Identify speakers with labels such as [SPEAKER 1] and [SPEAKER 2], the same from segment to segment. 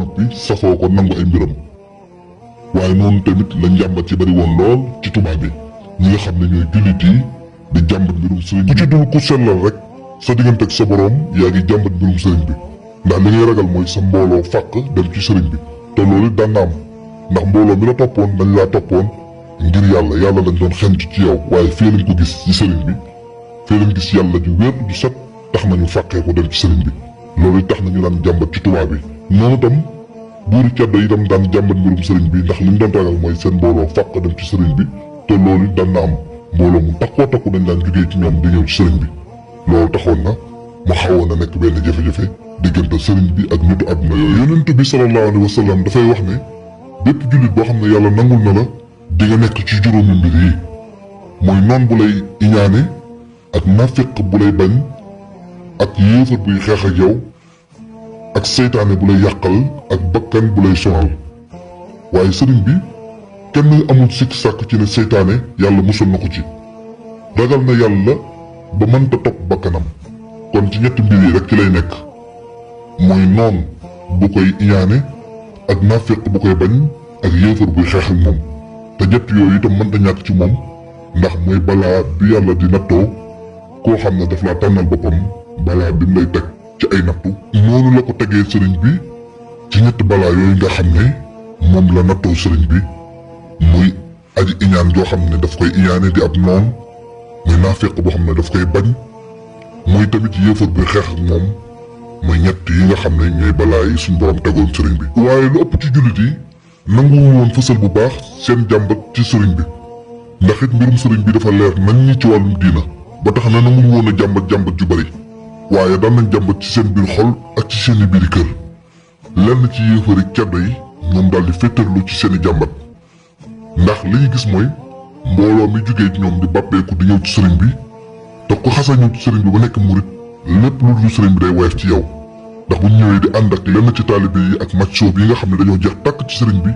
[SPEAKER 1] noppi safoo ko nangu ay mbiram. waaye noonu tamit la njàmbat ci bari woon lool ci tubaab bi ñi nga xam ne ñooy jullit yi di jàmbat mbirum sëriñ bi ku ci dul ku sellal rek sa diggante ak sa boroom yaa ngi jàmbat mbirum sëriñ bi ndax li ngay ragal mooy sa mbooloo fàq dem ci sëriñ bi te loolu it daan na am ndax mbooloo mi la toppoon dañ laa toppoon ngir yàlla lañ doon xentu ci yow waaye fii lañ ko gis ci sëriñ bi fii lañ gis yàlla ju wér ju set tax nañu fàqee ko dem ci sëriñ bi loolu it tax nañu daan jàmbat ci tubaab bi noonu tam buuri caddo yi itam daan jàmbat mbirum sëriñ bi ndax li ñu doon ragal mooy seen mbooloo fàq dem ci sëriñ bi te loolu it daan na am mbooloo mu takkoo takku dañ daan jógee ci ñoom di ñëw ci sëriñ bi loolu taxoon na mu xawoon a nekk benn jafe-jafe diggante sëriñ bi ak nitu àdduna yooyu. yonent bi sallallahu alayhi wa sallam dafay wax ne bépp jullit boo xam ne yàlla nangul na la di nga nekk ci juróomi mbir yi mooy noon bu lay iñaane ak nafiq bu lay bañ ak yéefar buy xeex ak yow ak seytaane bu lay yàqal ak bakkan bu lay sonal. waaye sëriñ bi kenn amul sikk sàkk ci ne seytaane yàlla musal na ko ci ragal na yàlla ba mënta topp bakkanam kon ci ñetti mbir yi rek ci lay nekk mooy noon bu koy iñaane ak nafiq bu koy bañ ak yéefar buy xeex ak moom te ñett yooyu itam mënta ñàkk ci moom ndax mooy balaa bi yàlla di nattoo koo xam ne daf laa tànnal boppam balaa bi mu lay teg ci ay nattu noonu la ko tegee sëriñ bi ci ñett balaa yooyu nga xam ne moom la nattoo sëriñ bi muy aji iñaan joo xam ne daf koy iñaane di ab noon muy naafeq boo xam ne daf koy bañ muy tamit yéefar bi xeex ak moom muy ñett yi nga xam ne ñooy balaa yi suñ borom tegoon sëriñ bi. waaye lu ëpp ci jullit yi nanguwul woon fësal bu baax seen jàmbat ci sëriñ bi ndax it mbirum sëriñ bi dafa leer nañ ñi ci wàllum diina ba tax na nanguwul woon a jàmbat ju bari waaye daan nañ jàmbat ci seen biir xol ak ci seeni biiri kër lenn ci yéefari caddo yi ñoom daal di féetarlu ci seeni jàmbat ndax li ñu gis mooy mbooloo mi jugee ci ñoom di bàppeeku di ñëw ci sëriñ bi te ku xasa ñëw ci sëriñ bi ba nekk murit lépp lu dul sëriñ bi day woyof ci yow ndax bu ñu ñëwee di ànd ak lenn ci taalibe yi ak maccoo bi nga xam ne dañoo jeex tàkk ci sëriñ bi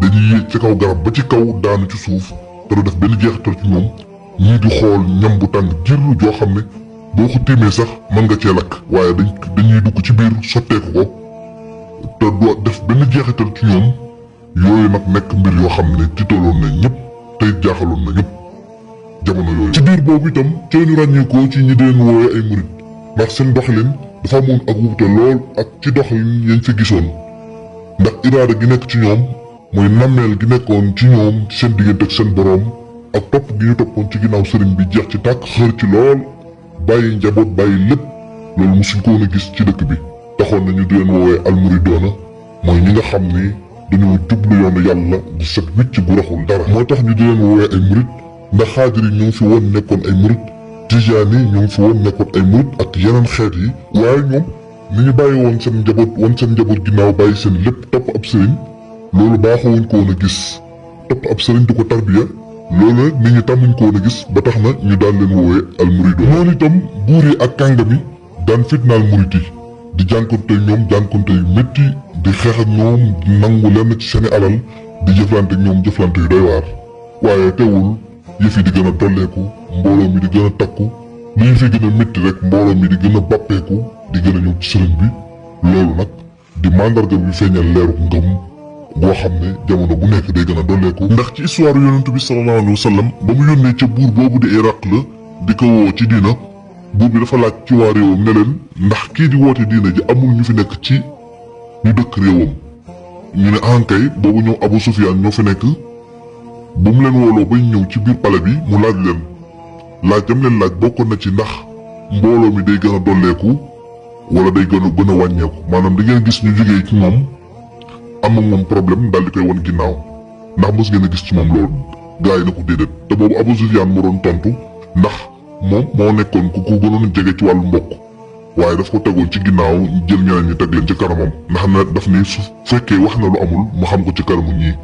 [SPEAKER 1] dañuy yéeg ci kaw garab ba ci kaw daanu ci suuf te du def benn jeexital ci ñoom ñii di xool ñam bu tàng jër joo xam ne boo ko tiimee sax mën nga cee lakk waaye dañuy dugg ci biir sotteeku ko te doo def benn jeexital ci ñoom yooyu nag nekk mbir yoo xam ne tiitaloon na ñëpp te it jaaxaloon na ñëpp jamono yooyu. ci biir boobu itam ci ñu ràññeekoo ci ñi deen woowe ay murit ndax seen doxalin dafa amoon ak wuute lool ak ci doxalin yañ fa gisoon ndax iraada gi nekk ci ñoom mooy nammeel gi nekkoon ci ñoom ci seen diggante ak seen boroom ak topp gi ñu toppoon ci ginnaaw sëriñ bi jeex ci tàkk xër ci lool bàyyi njaboot bàyyi lépp loolu musuñ ko woon a gis ci dëkk bi taxoon na ñu di leen woowee almuridoona mooy ñi nga xam ni dañoo jublu yoonu yàlla di set wicc bu raxul dara moo tax ñu di leen woowee ay murit ndax xaadir yi ñu ngi fi woon nekkoon ay murit tijaan yi ñu ngi fi woon nekkoon ay murit ak yeneen xeet yi waaye ñoom ni ñu bàyyi woon seen njaboot ginnaaw bàyyi seen lépp topp ab sëriñ loolu baaxoowuñ ko woon a gis topp ab sëriñ di ko tarbiya loolu nag nit ñi tàmmuñ ko woon a gis ba tax na ñu daan leen woowee almurido noonu itam buur yi ak kàngam yi daan fitnaal murit yi di jànkonte ñoom jànkonte yu métti di xeex ak ñoom di nangu lenn ci seeni alal di jëflante ak ñoom jëflante yu doy waar waaye teewul yëf yi di gën a dolleeku mbooloo mi di gën a takku li ñu fi gën a métti rek mbooloo mi di gën a bàppeeku di gën a ñëw ci sëriñ bi loolu nag di mandarga bi feeñal leeru ngëm boo xam ne jamono bu nekk day gën a dolleeku ndax ci histoire yonent bi sallallahu alayhi wa sallam ba mu yónnee ca buur boobu di Iraq la di ko woo ci diina buur bi dafa laaj ci waa réewam ne leen ndax kii di woote diina ji amul ñu fi nekk ci ñu dëkk réewam ñu ne ankay boobu ñoom Abu Sufyaan ñoo fi nekk bu mu leen wooloo bañ ñëw ci biir pale bi mu laaj leen laaj jam leen laaj bokkoon na ci ndax mbooloo mi day gën a dolleeku wala day gën a wàññeeku maanaam da ngeen gis ñu jógee ci moom am ak moom problème daal di koy wan ginnaaw ndax mos ngeen a gis ci moom loolu gaa yi na ko déedéet te boobu Abu Sufyaan moo doon tontu ndax moom moo nekkoon ku gënoon a jege ci wàllu mbokk waaye daf ko tegoon ci ginnaaw jël ñeneen ñi teg leen ci kanamam ndax na daf ni su fekkee wax na lu amul mu xam ko ci kanamu ñii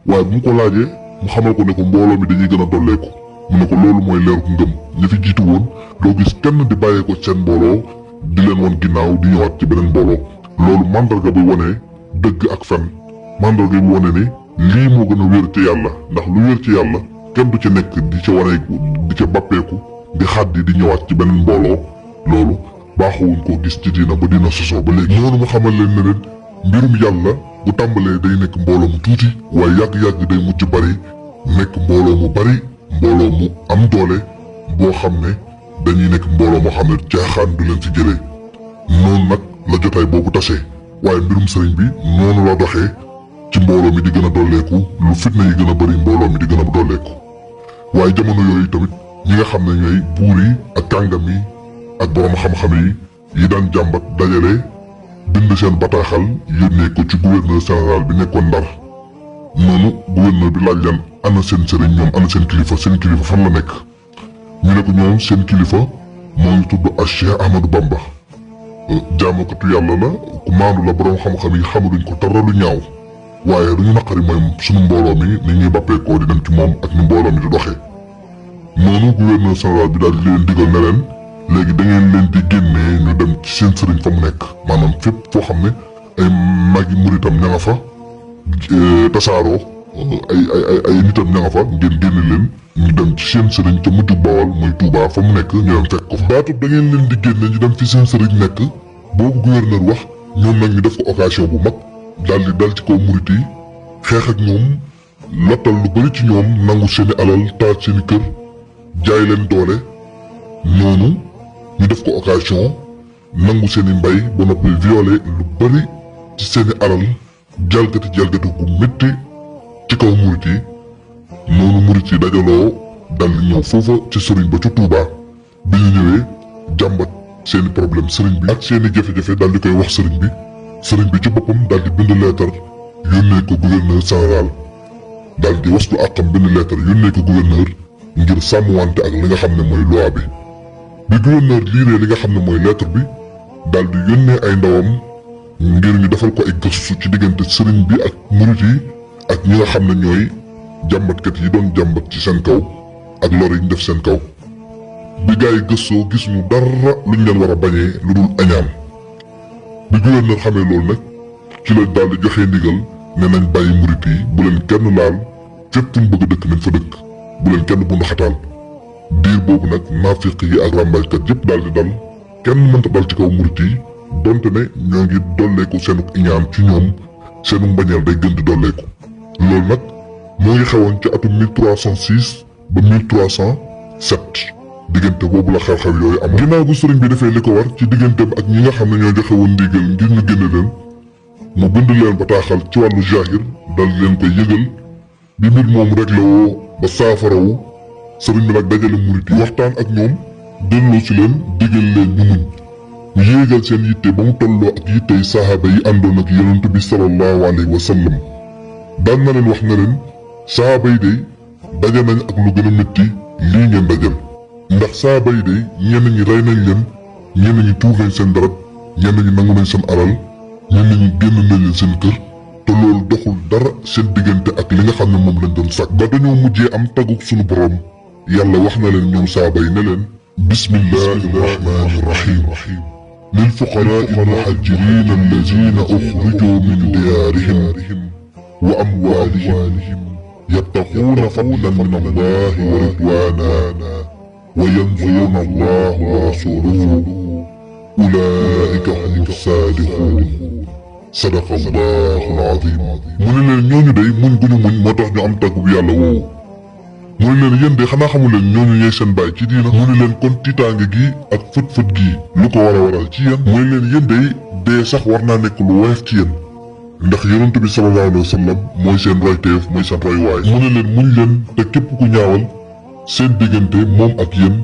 [SPEAKER 1] waaye bu mu ko laajee mu xamal ko ne ko mbooloo mi dañuy gën a dolleeku mu ne ko loolu mooy leeru ngëm ñi fi jiitu woon doo gis kenn di bàyyee ko seen mbooloo di leen woon ginnaaw di ñëwaat ci beneen mbooloo loolu mandarga bi wone dëgg ak fen mandarga bi wone ni lii moo gën a wér ci yàlla ndax lu wér ci yàlla kenn du ci nekk di ca wane di ca bàppeeku di xaddi di ñëwaat ci beneen mbooloo loolu baaxuwuñ koo gis ci diina ba dina sosoo ba léegi noonu mu xamal leen ne leen mbirum yàlla bu tàmbalee day nekk mbooloo mu tuuti waaye yàgg-yàgg day mujj bari nekk mbooloo mu bari mbooloo mu am doole boo xam ne dañuy nekk mbooloo moo xam ne caaxaan du leen ci jëlee noonu nag la jotaay boobu tasee waaye mbirum sëriñ bi noonu la doxee ci mbooloo mi di gën a dolleeku lu fitna yi gën a bari mbooloo mi di gën a dolleeku waaye jamono yooyu tamit ñi nga xam ne ñooy buur yi ak kàngam yi ak borom xam-xam yi daan jàmbat dajale bind seen bataaxal yónnee ko ci gouverneur général bi nekkoon Ndar noonu gouverneur bi laaj leen ana seen sëriñ ñoom ana seen kilifa fan la nekk ñu ne ko ñoom seen kilifa moo ngi tudd Cheikh Ahmadou Bamba jaamukatu yàlla la ku maandu la borom xam-xam yi xamaluñ ko dara lu ñaaw waaye lu ñu naqari mooy sunu mbooloo mi ni ñuy bàppeekoo di dem ci moom ak ni mbooloo mi di doxee noonu gouverneur général bi daal di leen digal ne leen léegi da ngeen leen di génnee ñu dem ci seen sëriñ fa mu nekk maanaam fépp foo xam ne ay magi muritam ña nga fa tasaaroo ay nitam ña nga fa ngeen génne leen ñu dem ci seen sëriñ ca mujj Bawal muy Touba fa mu nekk ñu dem fekk ko fa baatub da ngeen leen di génne ñu dem fi seen sëriñ nekk boobu gouverneur wax ñoom nag ñu def ko occasion bu mag daal di dal ci kaw murit yi xeex ak ñoom lottal lu bari ci ñoom nangu seeni alal taal seeni kër jaay leen doole noonu ñu def ko occasion nangu seeni mbay ba noppi violé lu bari ci seeni alal jalgati gu métti ci kaw murit yi noonu murit yi dajaloo dal di ñëw foofa ci sëriñ ba ci Touba bi ñu ñëwee jàmbat seeni problème sëriñ bi ak seeni jafe-jafe dal di koy wax sëriñ bi ci boppam dal di bind leetar yónnee ko gouverneur général dal di waslu àqam bind leetar yónnee ko gouverneur ngir sàmmwante ak li nga xam ne mooy loi bi gouverneur liiree li nga xam ne mooy lettre bi daal di yónnee ay ndawam ngir ñu defal ko ay gëstu ci diggante sëriñ bi ak murit yi ak ñi nga xam ne ñooy jàmbatkat yi doon jàmbat ci seen kaw ak lor yi ñu def seen kaw bi gaa yi gëstoo gis ñu dara luñ leen war a bañee lu dul añaan bi gouverneur xamee loolu nag ci la daal di joxee ndigal ne nañ bàyyi murit yi bu leen kenn laal fépp fuñ bëgg a dëkk nañ fa dëkk bu leen kenn bu ndaxataal diir boobu nag naafiq yi ak ràmbaajkat yëpp daal di dal kenn mënta dal ci kaw murit yi donte ne ñoo ngi dolleeku seenu iñaan ci ñoom seenu mbañeel day gën di dolleeku loolu nag moo ngi xewoon ci atum 1306 ba 1307 diggante boobu la xew-xew yooyu am ginnaaw bu sëriñ bi defee li ko war ci digganteem ak ñi nga xam ne ñoo joxe woon ndigal ngir ñu génne leen mu bind leen bataaxal ci wàllu jaahir dal leen koy yëgal bi mbir moom réglé woo ba saafarawu sëriñ bi nag dajale murit yi waxtaan ak ñoom delloo si leen digal leen ñu muñ ñu yéegal seen yitte ba mu tolloo ak yittey sahaaba yi àndoon ak yonent bi sallallahu alayhi wa sallam daan na leen wax ne leen sahaaba yi day daje nañ ak lu gën a métti lii ngeen dajal ndax sahaaba yi day ñenn ñi rey nañ leen ñenn ñi tuur nañ seen deret ñenn ñi nangu nañ seen alal ñenn ñi génn nañ leen seen kër te loolu doxul dara seen diggante ak li nga xam ne moom lañ doon sàkk ba dañoo mujjee am taguk sunu borom yàlla wax na leen ñoom saaba yi ne leen bismillahi rahmani rahim للفقراء المهاجرين الذين أخرجوا من ديارهم وأموالهم يبتغون فضلا من الله ورضوانا وينصرون الله ورسوله أولئك هم الصادقون صدق الله العظيم mu ne leen ñooñu day muñ gu ñu muñ moo tax ñu am tàggu bu yàlla woowu mu ne leen yéen de xanaa xamu leen ñooñu ñooy seen baay ci diina mu ne leen kon tiitaange gi ak fët-fët gi lu ko war a waral ci yéen mu ne leen yéen de dee sax war naa nekk lu woyof ci yéen ndax yonent bi sallallahu alayhi wa sallam mooy seen royteef mooy seen roywaay mu ne leen muñ leen te képp ku ñaawal seen diggante moom ak yéen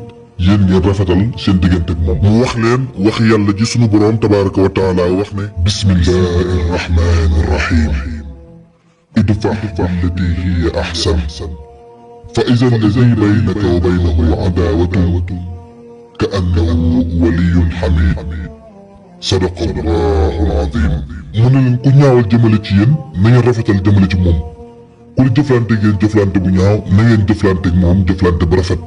[SPEAKER 1] ngeen rafetal seen diggante ak moom mu wax leen wax yàlla ji sunu boroom tabaraka wa taala wax ne bismillahi rahmani rahim idfa billati hiya ahsan فإذا الذي بينك وبينه عداوة كأنه ولي حميد صدق الله العظيم mu ne leen ku ñaawal jëmale ci yéen na ngeen rafetal jëmale ci moom ku di jëflante ngeen jëflante bu ñaaw na ngeen jëflante ak moom jëflante bu rafet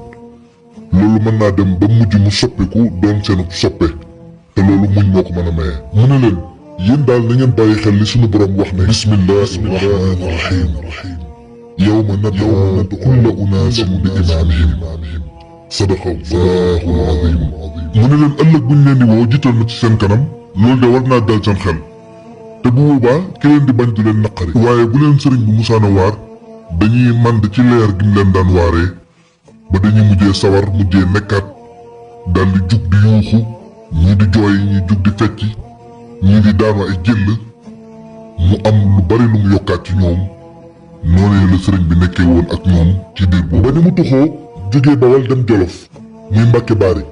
[SPEAKER 1] loolu mën naa dem ba mujj mu soppiku doon seenu soppe te loolu muñ moo ko mën a maye mu ne leen yéen daal na ngeen bàyyi xel li sunu borom wax ne bismillahi rahmani rahim يوم ندعو كل أناس بإمامهم صدق الله العظيم mu ne leen ëllëg buñ leen di woo jiital na ci seen kanam loolu de war naa dal seen xel te bu boobaa ki leen di bañ du leen naqari. waaye bu leen sëriñ bi musaana waar dañuy mànd ci leer gi mu leen daan waaree ba dañuy mujjee sawar mujjee nekkaat daal di jug di yuuxu ñii di jooy ñii jug di fecc ñii di daanu ay jëll mu am lu bari lu mu yokkaat ci ñoom noonee la sëriñ bi nekkee woon ak ñoom ci diir boobu. ba ni mu tuxoo jugee Bawal dem Jolof muy Mbàkke Baari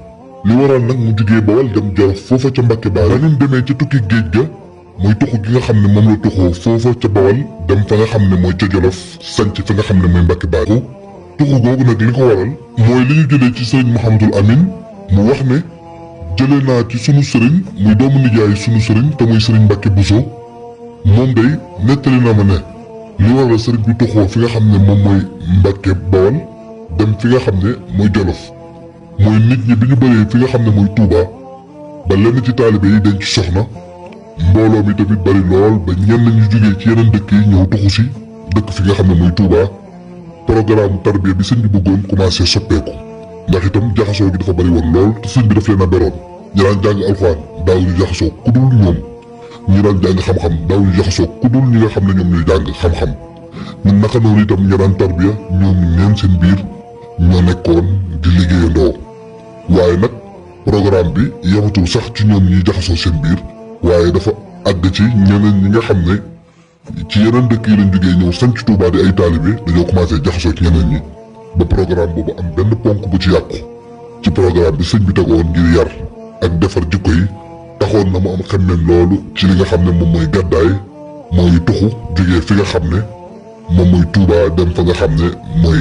[SPEAKER 1] li waral nag mu jugee Bawal dem Jolof foofa ca Mbàkke Baari ba ñu demee ca tukki géej ga muy tuxu gi nga xam ne moom la tuxoo foofa ca Bawal dem fa nga xam ne mooy ca Jolof sanc fa nga xam ne mooy Mbàkke Baari tuxu googu nag li ko waral mooy li ñu jëlee ci sëriñ Mouhamadul Amin mu wax ne jëlee naa ci sunu sëriñ muy doomu nijaay sunu sëriñ te muy sëriñ Mbàkke Buso moom day nettali na ma ne li waral sëriñ bi tuxoo fi nga xam ne moom mooy Mbàkke Bawal dem fi nga xam ne mooy Jolof mooy nit ñi bi ñu bëree fi nga xam ne mooy Touba ba lenn ci taalibe yi dañ ci soxna mbooloo mi tamit bari lool ba ñenn ñu jógee ci yeneen dëkk yi ñëw tuxu si dëkk fi nga xam ne mooy Touba programme tarbiya bi sëñ bi bëggoon commencé soppeeku ndax itam jaxasoo gi dafa bari woon lool te sëñ bi daf leen a beroon ñi daan jàng alxuraan daaw ñu jaxasoo ku dul ñoom ñi daan jàng xam-xam daaw ñu jaxasoo ku dul ñi nga xam ne ñoom ñuy jàng xam-xam ñun naka noonu itam ñi daan tarbiya ñoom neen seen biir ñoo nekkoon di liggéeyandoo waaye nag programme bi yematul sax ci ñoom ñiy jaxasoo seen biir waaye dafa àgg ci ñeneen ñi nga xam ne ci yeneen dëkk yi lañ jógee ñëw sanc Touba di ay taalibe dañoo commencé jaxasoo ci ñeneen ñi ba programme boobu am benn ponk bu ci yàqu ci programme bi sëñ bi tegoon ngir yar ak defar jikko yi taxoon na mu am xemmem loolu ci li nga xam ne moom mooy gàddaay mooy tuxu jógee fi nga xam ne moom mooy Touba dem fa nga xam ne mooy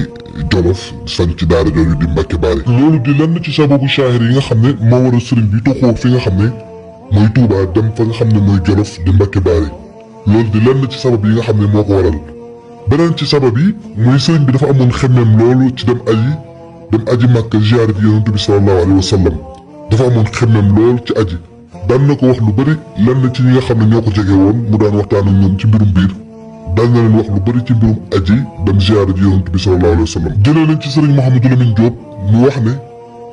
[SPEAKER 1] Jolof sanc daara jooju di Mbàkke Baari loolu di lenn ci sababu shaahir yi nga xam ne moo waral sëriñ bi tuxoo fi nga xam ne mooy Touba dem fa nga xam ne mooy Jolof di Mbàkke Baari loolu di lenn ci sabab yi nga xam ne moo ko waral beneen ci sabab yi muy sëriñ bi dafa amoon xemmem loolu ci dem aji Màkka ziyaar ji yonent bi sallallahu alayhi wa sallam dafa amoon xemmem lool ci aji daan na ko wax lu bëri lenn ci ñi nga xam ne ñoo ko jege woon mu daan waxtaan ak ñoom ci mbirum biir daan na leen wax lu bëri ci mbirum aji dem ziyaar ji yonent bi sallallahu alayhi wa sallam jëlee nañ ci sëriñ Mouhamadou Lamine Diop mu wax ne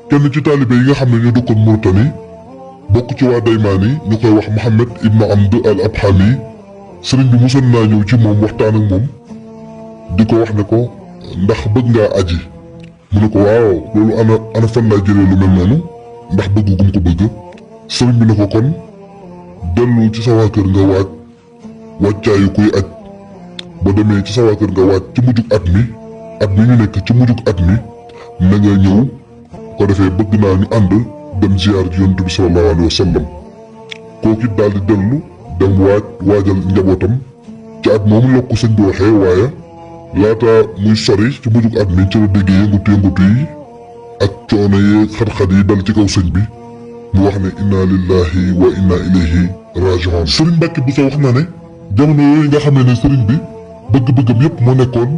[SPEAKER 1] kenn ci taalibe yi nga xam ne ñoo dëkkoon Mauritanie bokk ci waa Daymaan yi ñu koy wax Mohamed Ibn Amd al Abhami sëriñ bi mosoon naa ñëw ci moom waxtaan ak moom di ko wax ne ko ndax bëgg ngaa aji mu ne ko waaw loolu ana fan laa jëlee lu mel noonu ndax bëgg gum ko bëgg sëriñ bi ne ko kon dellu ci sa waa kër nga wàccaayu kuy aj boo demee ci sa waa kër nga waaj ci mujjug at mi ñu nekk ci mujjug at mi na nga ñëw ko defee bëgg naa ñu ànd dem ziyaar ji yonent bi sallallahu alayhi wa sallam kooku it daal di dellu dem waajal njabootam ci at moomu la ko sëñ bi waxee waaye laata muy sori ci mujjug at mi ci la déggee yëngutu yi ak coono yi xat-xat yi dal ci kaw sëñ bi mu wax ne inna lillahi wa inna ilayhi raji'un sëriñ Mbàkke Buso wax na ne jamono yooyu nga xam ne sëriñ bi bëgg-bëggam yépp moo nekkoon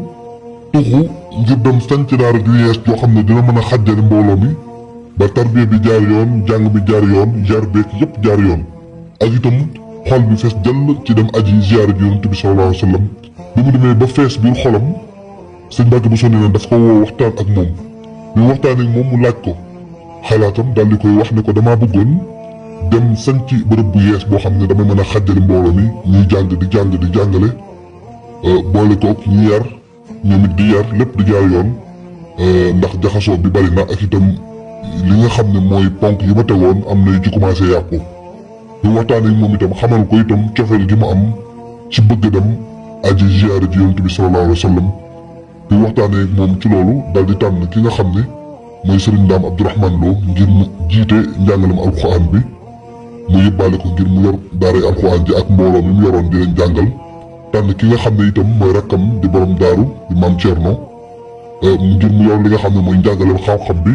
[SPEAKER 1] tuxu ngir dem sanc daara ju yees joo xam ne dina mën a xàjjale mbooloo mi ba tarbiya bi jaar yoon jàng bi jaar yoon yar beek yépp jaar yoon ak itam xol bi fees dell ci dem aji ziyaara ji yonent bi sallallahu alayhi wa sallam bi mu demee ba fees biir xolam sëñ Mbàkke Buso ne daf ko woo waxtaan ak moom bi mu waxtaan ak moom mu laaj ko xalaatam daal di koy wax ne ko damaa bëggoon dem sanc bërëb bu yees boo xam ne dama mën a xàjjale mbooloo mi ñuy jàng di jàngale boole koog ñi yar ñoom it di yar lépp di jaar yoon ndax jaxasoo bi bari na ak itam li nga xam ne mooy ponk yi ma tegoon am na yu ci commencé yàqu bi waxtaan ak moom itam xamal ko itam cofeel gi mu am ci bëgg dem aji ziyaara ji yonent bi sallallahu alayhi wa sallam bi waxtaanee ak moom ci loolu daal di tànn ki nga xam ne mooy sëriñ Ndaam Abdourahmane Lo ngir mu jiite njàngalem alxuraan bi mu yóbbaale ko ngir mu yor daaray alxuraan ji ak mbooloo mi mu yoroon di leen jàngal tànn ki nga xam ne itam mooy rakkam di borom daaru di maam Thierno ngir mu yor li nga xam ne mooy njàngalem xam-xam bi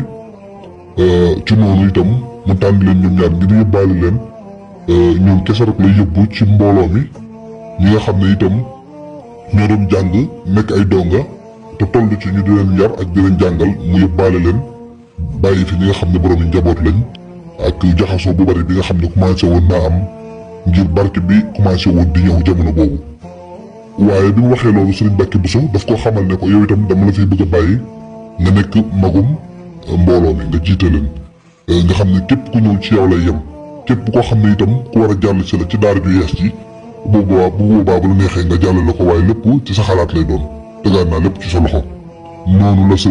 [SPEAKER 1] ci noonu itam mu tànn leen ñoom ñaar ngir yóbbaale leen ñoom kese rek lay yóbbu ci mbooloo mi ñi nga xam ne itam ñoo doon jàng nekk ay donga te toll ci ñu di leen yar ak di leen jàngal mu yóbbaale leen bàyyi fi ñi nga xam ne borom yi njaboot lañ ak jaxasoo bu bari bi nga xam ne commencé woon naa am ngir barke bi commencé woon di ñëw jamono boobu. waaye bi mu waxee loolu Sëriñ Mbàkke Buso daf koo xamal ne ko yow itam dama la fiy bëgg a bàyyi nga nekk magum mbooloo mi nga jiite leen nga xam ne képp ku ñëw ci yow lay yem képp koo xam ne itam ku war a jàll si la ci daara ju yees ji boobaa bu la neexee nga jàllale ko waaye lépp ci sa xalaat lay doon tegaat naa lépp ci sa loxo noonu la sa